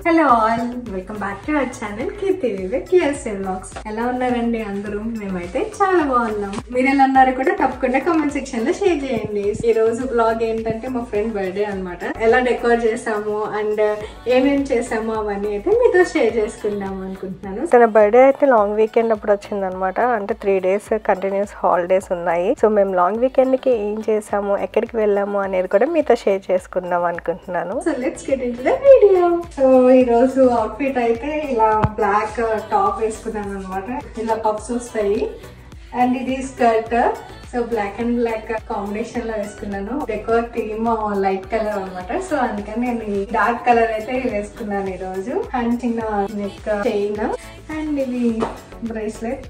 Hello all, welcome back to our channel Keerthi Vivek KSA Vlogs. ఎలా ఉన్నారండి అందరూ? మేమైతే చాలా బాగున్నాం. మీరు ఎలా ఉన్నారో కూడా తప్పకుండా కామెంట్ సెక్షన్ లో షేర్ చేయండి. ఈ రోజు బ్లాగ్ ఏంటంటే మా ఫ్రెండ్ బర్త్డే అన్నమాట. ఎలా డెకోర్ చేసాము అండ్ ఏమేం చేసాము అవన్నీ అయితే మీతో షేర్ చేసుకుందాము అనుకుంటున్నాను. తన బర్త్డే అయితే లాంగ్ వీకెండ్ అప్పుడు వచ్చింది అనమాట. అంటే 3 days కంటిన్యూస్ హాలిడేస్ ఉన్నాయి. సో మేము లాంగ్ వీకెండ్ కి ఏం చేసాము, ఎక్కడికి వెళ్ళాము అనేది కూడా మీతో షేర్ చేసుకుందాం అనుకుంటున్నాను. So let's get into the video. So ఈ రోజు అవుట్ఫిట్ అయితే ఇలా బ్లాక్ టాప్ వేసుకున్నాను అనమాట. ఇలా పఫ్స్ వస్తాయి అండ్ ఇది skirt. So black and black combination లో వేసుకున్నాను. డెకోర్ థీమ్ లైట్ కలర్ అనమాట. సో అందుకని నేను డార్క్ కలర్ అయితే వేసుకున్నాను ఈ రోజు. అండ్ చిన్న నెక్ చైన్ అండ్ ఇది బ్రేస్లెట్.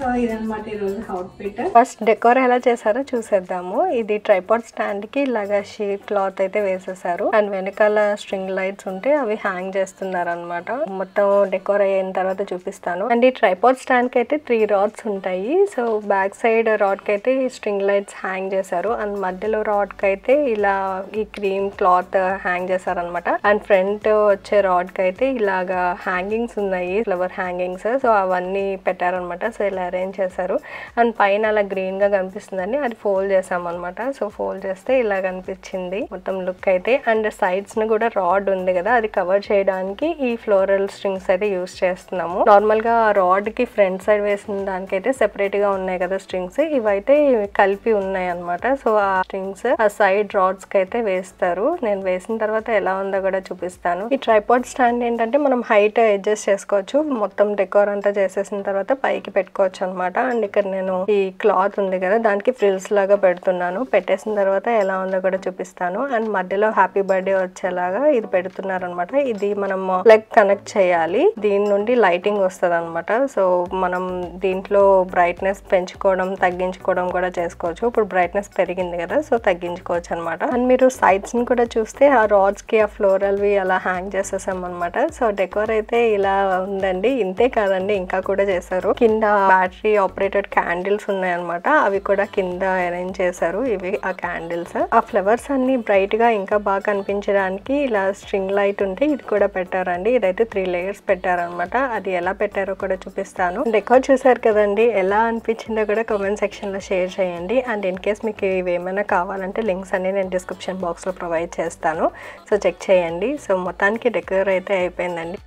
సో ఇదన్నమాట ఈ రోజు అవుట్ఫిట్. ఫస్ట్ డెకోర్ ఎలా చేశారో చూసేద్దాము. ఇది ట్రైపాడ్ స్టాండ్ కి ఇలాగా షీట్ క్లాత్ అయితే వేసేసారు అండ్ వెనకాల స్ట్రింగ్ లైట్స్ ఉంటే అవి హ్యాంగ్ చేస్తున్నారు అనమాట. మొత్తం డెకోర్ అయిన తర్వాత చూపిస్తాను. అండ్ ఈ ట్రైపాడ్ స్టాండ్ కి అయితే 3 rods ఉంటాయి. సో బ్యాక్ సైడ్ రాడ్ కి అయితే స్ట్రింగ్ లైట్స్ హ్యాంగ్ చేశారు అండ్ మధ్యలో రాడ్ కి అయితే ఇలా ఈ క్రీమ్ క్లాత్ హ్యాంగ్ చేశారు అనమాట. అండ్ ఫ్రంట్ వచ్చే రాడ్ కి అయితే ఇలాగా హ్యాంగింగ్స్ ఉన్నాయి, ఫ్లవర్ హ్యాంగింగ్స్. సో అవన్నీ పెట్టారనమాట. సో ఇలా అరేంజ్ చేశారు అండ్ పైన అలా గ్రీన్ గా కనిపిస్తుందని అది ఫోల్డ్ చేసాం అనమాట. సో ఫోల్డ్ చేస్తే ఇలా కనిపించింది మొత్తం లుక్ అయితే. అండ్ సైడ్స్ ను కూడా రాడ్ ఉంది కదా, అది కవర్ చేయడానికి ఈ ఫ్లోరల్ స్ట్రింగ్స్ అయితే యూస్ చేస్తున్నాము. నార్మల్ గా రాడ్ కి ఫ్రంట్ సైడ్ వేసిన దానికైతే సెపరేట్ గా ఉన్నాయి కదా స్ట్రింగ్స్, ఇవైతే కలిపి ఉన్నాయి అనమాట. సో ఆ స్ట్రింగ్స్ ఆ సైడ్ రాడ్స్ కి అయితే వేస్తారు. నేను వేసిన తర్వాత ఎలా ఉందో కూడా చూపిస్తాను. ఈ ట్రైపాడ్ స్టాండ్ ఏంటంటే మనం హైట్ అడ్జస్ట్ చేసుకోవచ్చు. మొత్తం డెకోర్ అంతా చేసేసిన తర్వాత పైకి పెట్టుకోవచ్చు అనమాట. అండ్ ఇక్కడ నేను ఈ క్లాత్ ఉంది కదా దానికి ఫ్రిల్స్ లాగా పెడుతున్నాను. పెట్టేసిన తర్వాత ఎలా ఉందో కూడా చూపిస్తాను. అండ్ మధ్యలో హ్యాపీ బర్త్డే వచ్చేలాగా ఇది పెడుతున్నారు అనమాట. ఇది మనం ప్లగ్ కనెక్ట్ చేయాలి. దీని నుండి లైటింగ్ వస్తుంది అనమాట. సో మనం దీంట్లో బ్రైట్నెస్ పెంచుకోవడం తగ్గించుకోవడం కూడా చేసుకోవచ్చు. ఇప్పుడు బ్రైట్నెస్ పెరిగింది కదా, సో తగ్గించుకోవచ్చు అనమాట. అండ్ మీరు సైడ్స్ ని కూడా చూస్తే ఆ రాడ్స్ కి ఆ ఫ్లోరల్ వి అలా హ్యాంగ్ చేసేసాం అనమాట. సో డెకోర్ అయితే ఇలా ఉందండి. ఇంతే కాదండి, ఇంకా కూడా చేశారు. కింద బ్యాటరీ ఆపరేటెడ్ క్యాండిల్స్ ఉన్నాయన్నమాట. అవి కూడా కింద అరేంజ్ చేశారు. ఇవి ఆ క్యాండిల్స్. ఆ ఫ్లవర్స్ అన్ని బ్రైట్ గా ఇంకా బాగా కనిపించడానికి ఇలా స్ట్రింగ్ లైట్ ఉంటే ఇది కూడా పెట్టారండి. ఇదైతే 3 layers పెట్టారనమాట. అది ఎలా పెట్టారో కూడా చూపిస్తాను. డెకోర్ చూసారు కదండి, ఎలా అనిపించిందో కూడా కామెంట్ సెక్షన్ లో షేర్ చేయండి. అండ్ ఇన్ కేస్ మీకు ఇవి ఏమైనా కావాలంటే లింక్స్ అన్ని నేను డిస్క్రిప్షన్ బాక్స్ లో ప్రొవైడ్ చేస్తాను. సో చెక్ చేయండి. సో మొత్తానికి డెకోర్ అయితే అయిపోయిందండి.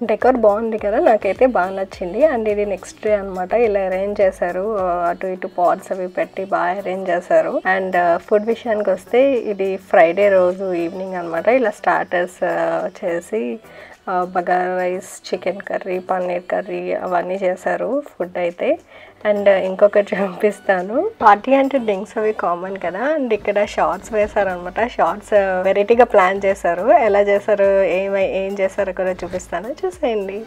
డెకోర్ బాగుంది కదా, నాకైతే బాగా నచ్చింది. అండ్ ఇది నెక్స్ట్ డే అనమాట. ఇలా అరేంజ్ చేశారు, అటు ఇటు పాట్స్ అవి పెట్టి బాగా అరేంజ్ చేశారు. అండ్ ఫుడ్ విషయానికి వస్తే ఇది ఫ్రైడే రోజు ఈవినింగ్ అనమాట. ఇలా స్టార్టర్స్ చేసి bagara rice, chicken curry, paneer curry అవన్నీ చేశారు ఫుడ్ అయితే. అండ్ ఇంకొకటి చూపిస్తాను. పార్టీ అంటే డ్రింక్స్ అవి కామన్ కదా. అండ్ ఇక్కడ షార్ట్స్ వేశారనమాట. షార్ట్స్ వెరైటీగా ప్లాన్ చేశారు. ఎలా చేశారు, ఏం చేశారో కూడా చూపిస్తాను, చూసేయండి.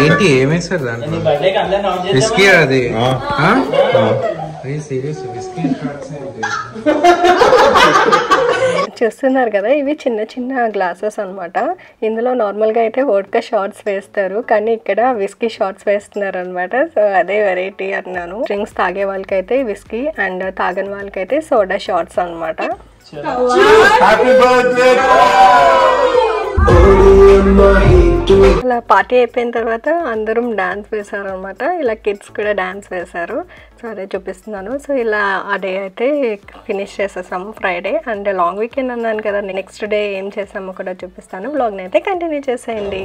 ఏంటి ఏమేసారు దాంట్లో? విస్కీ అది సీరియస్ విస్కీ. చూస్తున్నారు కదా, ఇవి చిన్న చిన్న గ్లాసెస్ అనమాట. ఇందులో నార్మల్గా అయితే వోడ్కా షార్ట్స్ వేస్తారు, కానీ ఇక్కడ విస్కీ షార్ట్స్ వేస్తున్నారు అనమాట. సో అదే వెరైటీ అన్నాను. డ్రింక్స్ తాగే వాళ్ళకైతే విస్కీ అండ్ తాగని వాళ్ళకైతే సోడా షార్ట్స్ అనమాట. అలా పార్టీ అయిపోయిన తర్వాత అందరం డాన్స్ వేసారు అనమాట. ఇలా కిడ్స్ కూడా డాన్స్ వేశారు. సో అదే చూపిస్తున్నాను. సో ఇలా ఆ డే అయితే ఫినిష్ చేసేసాము ఫ్రైడే. అండ్ లాంగ్ వీకెండ్ అన్నాను కదా, నెక్స్ట్ డే ఏం చేసామో కూడా చూపిస్తాను. బ్లాగ్ని అయితే కంటిన్యూ చేసేయండి.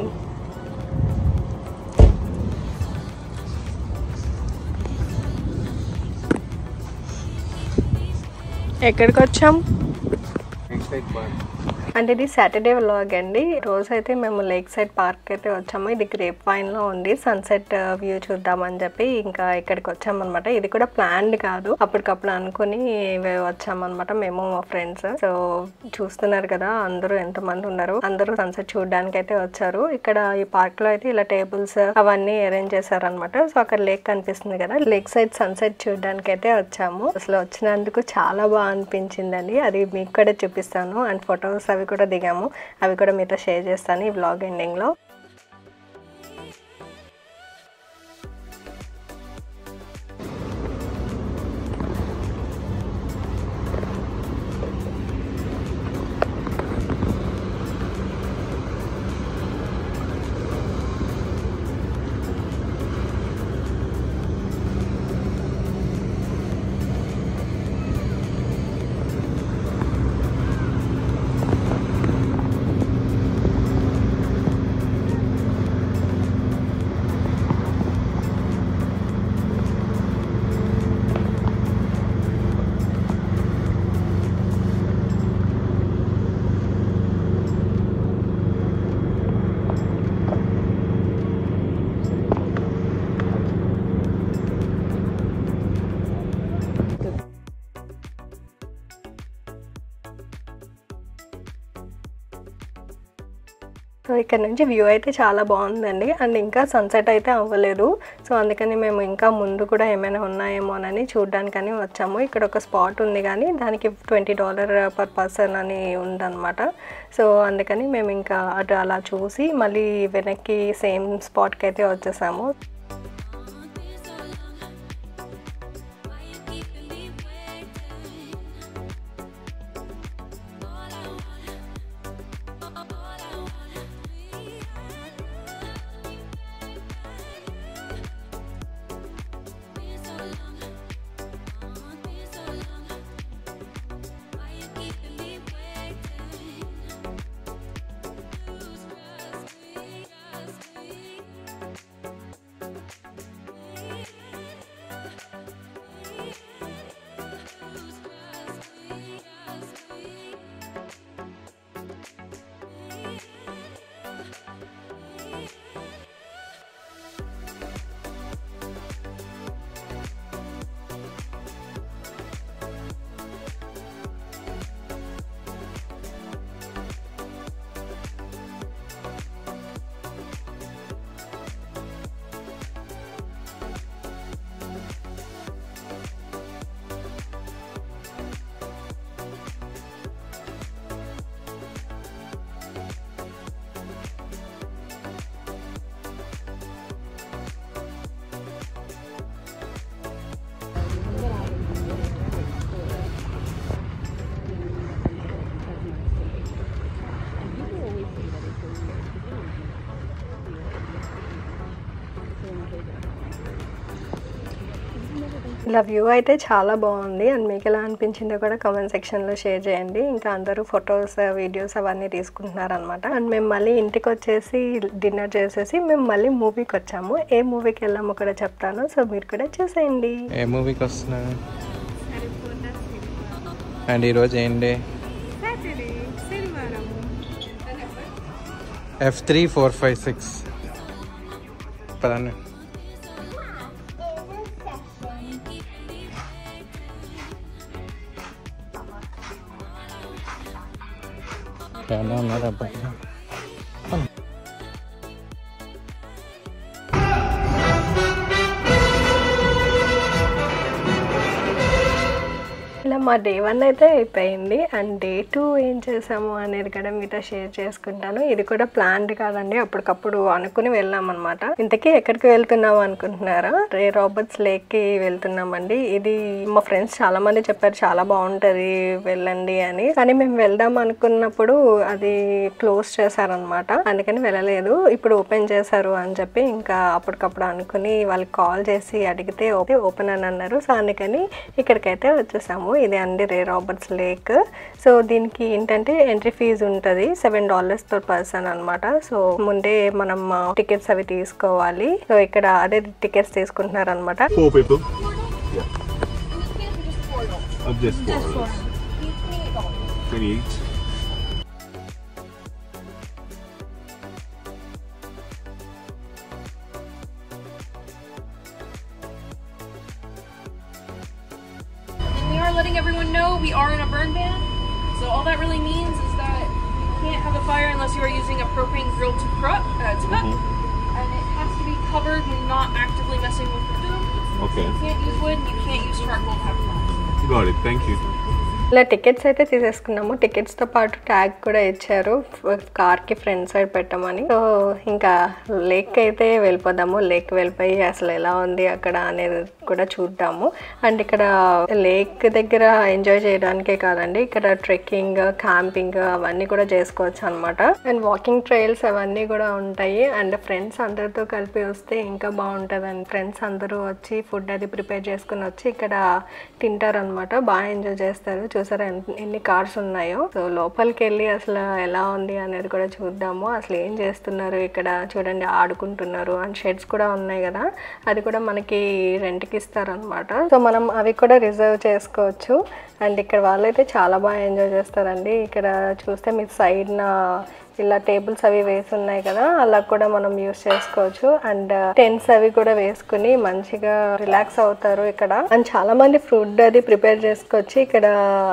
ఎక్కడికి వచ్చాం? అండ్ ఇది సాటర్డే వ్లాగ్ అండి. రోజు అయితే మేము లేక్ సైడ్ పార్క్ అయితే వచ్చాము. ఇది గ్రేప్ వైన్ లో ఉంది. సన్సెట్ వ్యూ చూద్దామని చెప్పి ఇంకా ఇక్కడికి వచ్చామన్నమాట. ఇది కూడా ప్లాన్డ్ కాదు, అప్పటికప్పుడు అనుకుని వచ్చామన్నమాట మేము మా ఫ్రెండ్స్. సో చూస్తున్నారు కదా అందరూ ఎంతమంది ఉన్నారు. అందరూ సన్సెట్ చూడడానికి అయితే వచ్చారు. ఇక్కడ ఈ పార్క్ లో అయితే ఇలా టేబుల్స్ అవన్నీ అరేంజ్ చేశారనమాట. సో అక్కడ లేక్ కనిపిస్తుంది కదా, లేక్ సైడ్ సన్సెట్ చూడడానికి అయితే వచ్చాము. అసలు వచ్చినందుకు చాలా బాగా అనిపించిందండి. అది మీకు కూడా చూపిస్తాను. అండ్ ఫొటోస్ అవి కూడా దిగాము, అవి కూడా మీతో షేర్ చేస్తాను ఈ వ్లాగ్ ఎండింగ్ లో. సో ఇక్కడ నుంచి వ్యూ అయితే చాలా బాగుందండి. అండ్ ఇంకా సన్సెట్ అయితే అవ్వలేదు. సో అందుకని మేము ఇంకా ముందు కూడా ఏమైనా ఉన్నాయేమోనని చూడడానికని వచ్చాము. ఇక్కడ ఒక స్పాట్ ఉంది కానీ దానికి $20 పర్ పర్సన్ అని ఉందన్నమాట. సో అందుకని మేము ఇంకా అటు అలా చూసి మళ్ళీ వెనక్కి సేమ్ స్పాట్కి అయితే వచ్చేసాము. ఇలా వ్యూ అయితే చాలా బాగుంది. అండ్ మీకు ఎలా అనిపించిందో కూడా కామెంట్ సెక్షన్లో షేర్ చేయండి. ఇంకా అందరూ ఫొటోస్ వీడియోస్ అవన్నీ తీసుకుంటున్నారు అనమాట. అండ్ మేము మళ్ళీ ఇంటికి వచ్చేసి డిన్నర్ చేసేసి మేము మళ్ళీ మూవీకి వచ్చాము. ఏ మూవీకి వెళ్ళామో కూడా చెప్తాను, సో మీరు కూడా చూసేయండి. ఏ మూవీకి వస్తున్నారు? అండ్ ఈరోజు ఏంటి? F3456 పదండి. ఎలా ఉన్నారు అబ్బాయి? ఇలా మా డే 1 అయితే అయిపోయింది. అండ్ డే 2 ఏం చేసాము అనేది కూడా మీతో షేర్ చేసుకుంటాను. ఇది కూడా ప్లాన్డ్ కాదండి, అప్పటికప్పుడు అనుకుని వెళ్ళాం అనమాట. ఇంతకీ ఎక్కడికి వెళ్తున్నాము అనుకుంటున్నారా? రే రాబర్ట్స్ లేక్ కి వెళ్తున్నామండి. ఇది మా ఫ్రెండ్స్ చాలా మంది చెప్పారు చాలా బాగుంటది వెళ్ళండి అని, కానీ మేము వెళ్దాం అనుకున్నప్పుడు అది క్లోజ్ చేశారనమాట. అందుకని వెళ్ళలేదు. ఇప్పుడు ఓపెన్ చేశారు అని చెప్పి ఇంకా అప్పటికప్పుడు అనుకుని వాళ్ళకి కాల్ చేసి అడిగితే ఓపెన్ అని అన్నారు. సో అందుకని ఇక్కడికైతే వచ్చేసాము. ఇది అండి రే రాబర్ట్స్ లేక్. సో దీనికి ఏంటంటే ఎంట్రీ ఫీజు ఉంటుంది $7 పర్ పర్సన్ అనమాట. సో ముందే మనం టికెట్స్ అవి తీసుకోవాలి. సో ఇక్కడ అదే టికెట్స్ తీసుకుంటున్నారు అనమాట. letting everyone know we are in a burn ban. So all that really means is that you can't have a fire unless you are using a propane grill to cook. And it has to be covered and not actively messing with the food. Okay. You can't use wood and you can't use charcoal to have fire. Got it. Thank you. ఇలా tickets అయితే తీసేసుకున్నాము. టికెట్స్తో పాటు tag కూడా ఇచ్చారు కార్కి front side పెట్టమని. So ఇంకా lake అయితే వెళ్ళిపోదాము. లేక్ వెళ్ళిపోయి అసలు ఎలా ఉంది అక్కడ అనేది కూడా చూద్దాము. అండ్ ఇక్కడ లేక్ దగ్గర ఎంజాయ్ చేయడానికే కాదండి, ఇక్కడ ట్రెక్కింగ్, క్యాంపింగ్ అవన్నీ కూడా చేసుకోవచ్చు అనమాట. అండ్ వాకింగ్ ట్రైల్స్ అవన్నీ కూడా ఉంటాయి. అండ్ ఫ్రెండ్స్ అందరితో కలిపి వస్తే ఇంకా బాగుంటుందండి. ఫ్రెండ్స్ అందరూ వచ్చి ఫుడ్ అది ప్రిపేర్ చేసుకుని వచ్చి ఇక్కడ తింటారు అనమాట. బాగా ఎంజాయ్ చేస్తారు. చూసారా ఎన్ని కార్స్ ఉన్నాయో. సో లోపలికి వెళ్ళి అసలు ఎలా ఉంది అనేది కూడా చూద్దాము. అసలు ఏం చేస్తున్నారు ఇక్కడ చూడండి, ఆడుకుంటున్నారు. అండ్ షెడ్స్ కూడా ఉన్నాయి కదా, అది కూడా మనకి రెంట్కి ఇస్తారనమాట. సో మనం అవి కూడా రిజర్వ్ చేసుకోవచ్చు. అండ్ ఇక్కడ వాళ్ళైతే చాలా బాగా ఎంజాయ్ చేస్తారండి. ఇక్కడ చూస్తే మీ సైడ్న ఇలా టేబుల్స్ అవి వేసి ఉన్నాయి కదా, అలా కూడా మనం యూస్ చేసుకోవచ్చు. అండ్ టెంట్స్ అవి కూడా వేసుకుని మంచిగా రిలాక్స్ అవుతారు ఇక్కడ. అండ్ చాలా మంది ఫుడ్ అది ప్రిపేర్ చేసుకొచ్చి ఇక్కడ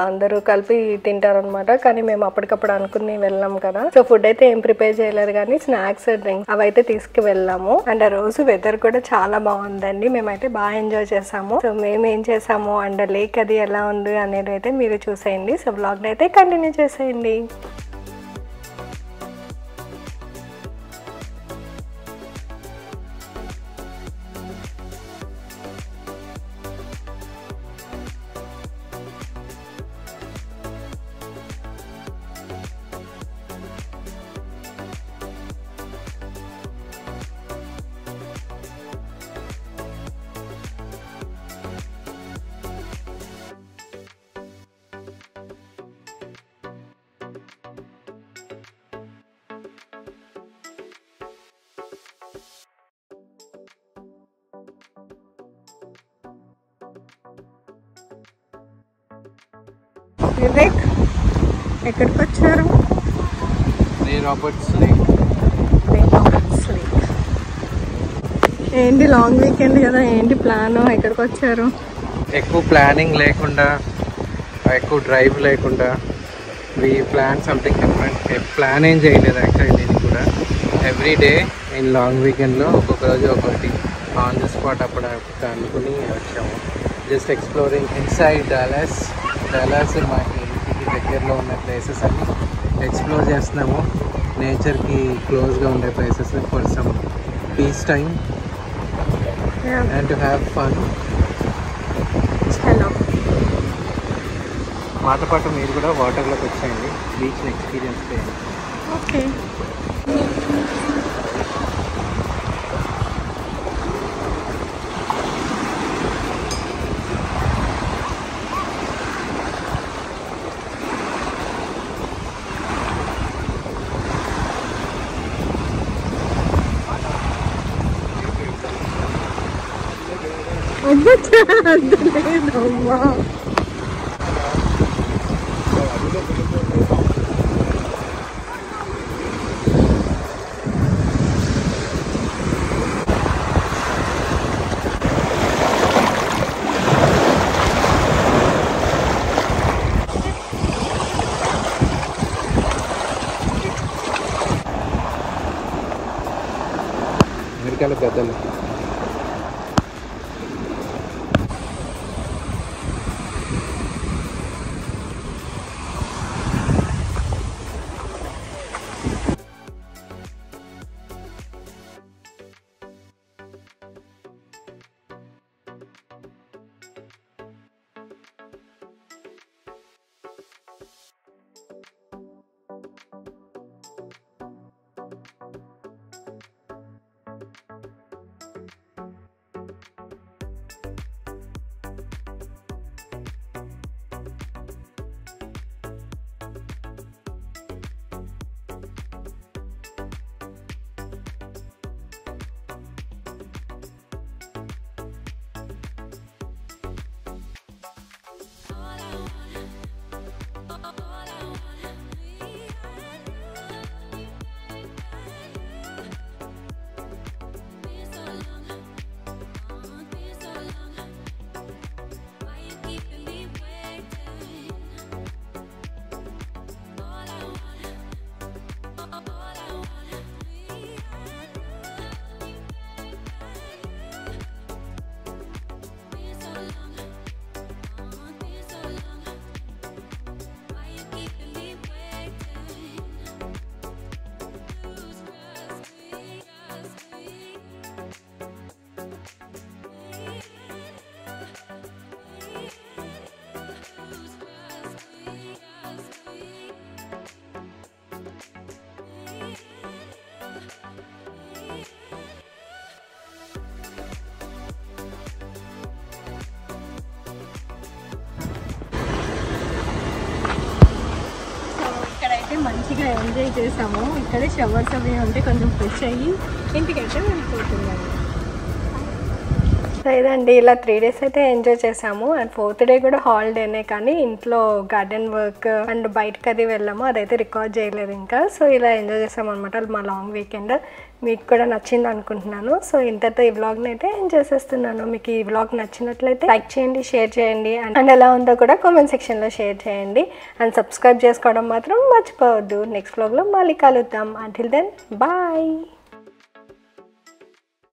అందరూ కలిపి తింటారు అనమాట. కానీ మేము అప్పటికప్పుడు అనుకుని వెళ్ళాం కదా, సో ఫుడ్ అయితే ఏం ప్రిపేర్ చేయలేదు, కానీ స్నాక్స్, డ్రింక్స్ అవి అయితే తీసుకు వెళ్ళాము. అండ్ ఆ రోజు వెదర్ కూడా చాలా బాగుందండి. మేమైతే బాగా ఎంజాయ్ చేసాము. సో మేము ఏం చేసాము అండ్ లేక్ అది ఎలా ఉంది అనేది అయితే మీరు చూసేయండి. సో బ్లాగ్ అయితే కంటిన్యూ చేసేయండి. వివేక్ ఎక్కడికి వచ్చారు? Roberts Lake. ఏంటి లాంగ్ వీకెండ్ కదా, ఏంటి ప్లాన్? ఎక్కడికి వచ్చారు? ఎక్కువ ప్లానింగ్ లేకుండా, ఎక్కువ డ్రైవ్ లేకుండా we plan something different. Plan ఏం చేయలేదు యాక్చువల్లీ. దీనికి కూడా ఎవ్రీ డే ఇన్ లాంగ్ వీకెండ్లో ఒక్కొక్క రోజు ఒక్కొక్కటి ఆన్ ది స్పాట్ అప్పుడు అనుకుని వచ్చాము. జస్ట్ ఎక్స్ప్లోరింగ్ ఇన్సైడ్ డాలస్ మా ఇంటికి దగ్గరలో ఉన్న ప్లేసెస్ అన్ని ఎక్స్ప్లోర్ చేస్తున్నాము. నేచర్కి క్లోజ్గా ఉండే places for some piece time and to have fun. మాతో పాటు మీరు కూడా వాటర్లోకి వచ్చేయండి, బీచ్ని ఎక్స్పీరియన్స్ చేయండి. ఓకే. లేదమ్మా, అమెరికాలో పెద్దలు. మంచిగా ఎంజాయ్ చేసాము. ఇక్కడే షవర్స్ అవి ఉంటే కొంచెం ఫ్రెష్ అయ్యి ఇంటికైతే వెళ్ళిపోతున్నాము. సో ఇదండి, ఇలా 3 days అయితే ఎంజాయ్ చేసాము. అండ్ 4th day కూడా హాలిడేనే, కానీ ఇంట్లో గార్డెన్ వర్క్ అండ్ బయటకు అది వెళ్ళాము, అదైతే రికార్డ్ చేయలేదు ఇంకా. సో ఇలా ఎంజాయ్ చేసాము అనమాట మా లాంగ్ వీకెండ్. మీకు కూడా నచ్చింది అనుకుంటున్నాను. సో ఇంతతో ఈ వ్లాగ్ని అయితే ఎంజాయ్ చేస్తున్నాను. మీకు ఈ వ్లాగ్ నచ్చినట్లయితే లైక్ చేయండి, షేర్ చేయండి, అండ్ ఎలా ఉందో కూడా కామెంట్ సెక్షన్లో షేర్ చేయండి. అండ్ సబ్స్క్రైబ్ చేసుకోవడం మాత్రం మర్చిపోవద్దు. నెక్స్ట్ వ్లాగ్లో మళ్ళీ కలుద్దాం. Until then bye.